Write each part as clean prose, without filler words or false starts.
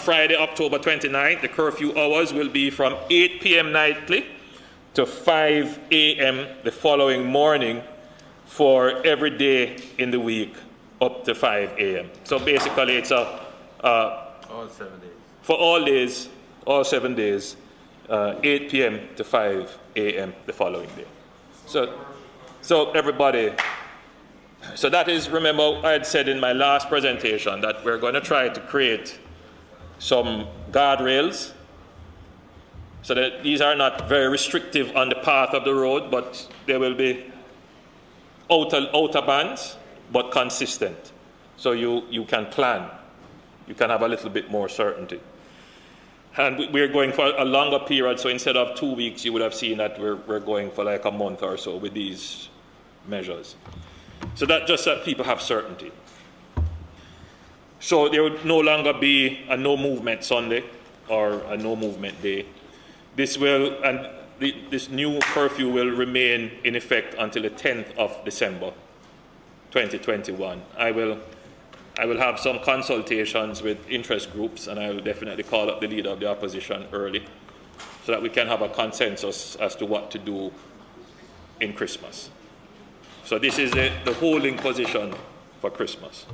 Friday, October 29th, the curfew hours will be from 8 p.m. nightly to 5 a.m. the following morning for every day in the week up to 5 a.m. So basically it's all 7 days. For all 7 days, 8 p.m. to 5 a.m. the following day. So everybody, so that is, remember I had said in my last presentation that we're going to try to create some guardrails so that these are not very restrictive on the path of the road, but there will be outer bands, but consistent. So you can plan. You can have a little bit more certainty. And we're going for a longer period, so instead of 2 weeks, you would have seen that we're going for like a month or so with these measures. So that just that people have certainty. So there would no longer be a no movement Sunday or a no movement day. This new curfew will remain in effect until the 10th of December 2021. I will have some consultations with interest groups, and I will definitely call up the leader of the opposition early so that we can have a consensus as to what to do in Christmas. So this is the holding position for Christmas.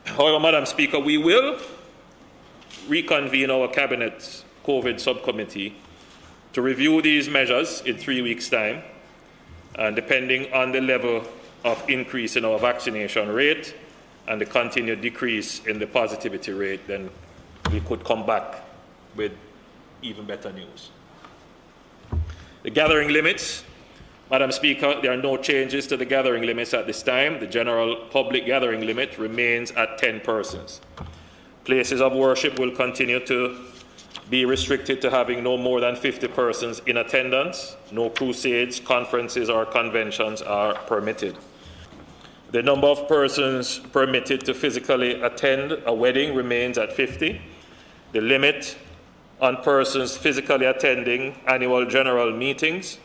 However, Madam Speaker, we will reconvene our Cabinet's COVID subcommittee to review these measures in 3 weeks' time, and depending on the level of increase in our vaccination rate and the continued decrease in the positivity rate, then we could come back with even better news. The gathering limits, Madam Speaker, there are no changes to the gathering limits at this time. The general public gathering limit remains at 10 persons. Places of worship will continue to be restricted to having no more than 50 persons in attendance. No crusades, conferences, or conventions are permitted. The number of persons permitted to physically attend a wedding remains at 50. The limit on persons physically attending annual general meetings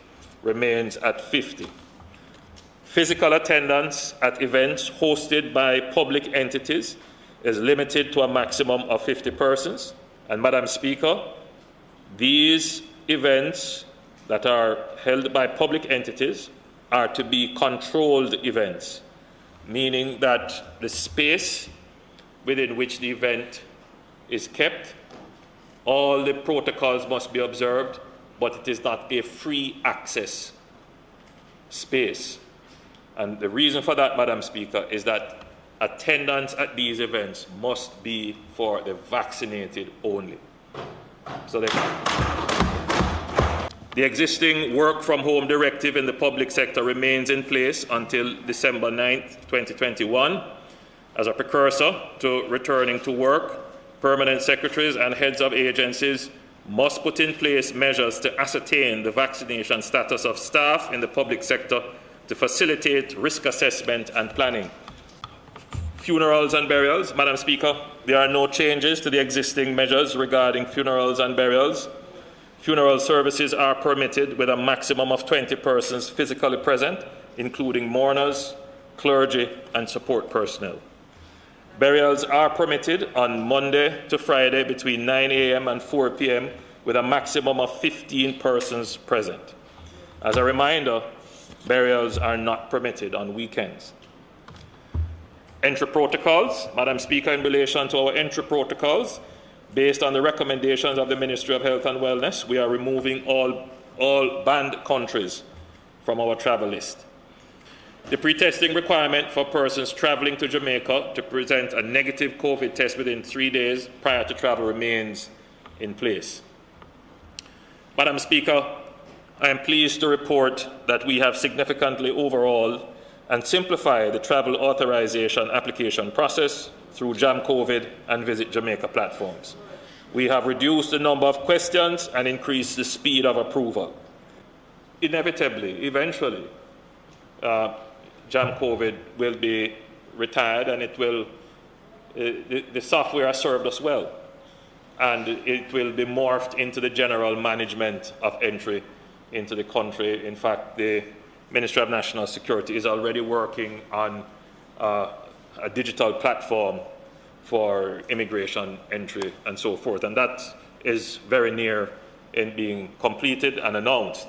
remains at 50. Physical attendance at events hosted by public entities is limited to a maximum of 50 persons. And Madam Speaker, these events that are held by public entities are to be controlled events, meaning that the space within which the event is kept, all the protocols must be observed, but it is not a free access space. And the reason for that, Madam Speaker, is that attendance at these events must be for the vaccinated only. So the existing work from home directive in the public sector remains in place until December 9th, 2021. As a precursor to returning to work, permanent secretaries and heads of agencies must put in place measures to ascertain the vaccination status of staff in the public sector to facilitate risk assessment and planning. Funerals and burials, Madam Speaker, there are no changes to the existing measures regarding funerals and burials. Funeral services are permitted with a maximum of 20 persons physically present, including mourners, clergy, and support personnel. Burials are permitted on Monday to Friday between 9 a.m. and 4 p.m. with a maximum of 15 persons present. As a reminder, burials are not permitted on weekends. Entry protocols, Madam Speaker, in relation to our entry protocols, based on the recommendations of the Ministry of Health and Wellness, we are removing all banned countries from our travel list. The pre-testing requirement for persons traveling to Jamaica to present a negative COVID test within 3 days prior to travel remains in place. Madam Speaker, I am pleased to report that we have significantly overhauled and simplified the travel authorization application process through Jam COVID and Visit Jamaica platforms. We have reduced the number of questions and increased the speed of approval. Inevitably, eventually, Jam COVID will be retired, and it will, the software has served us well, and it will be morphed into the general management of entry into the country. In fact, the Ministry of National Security is already working on a digital platform for immigration entry and so forth. And that is very near in being completed and announced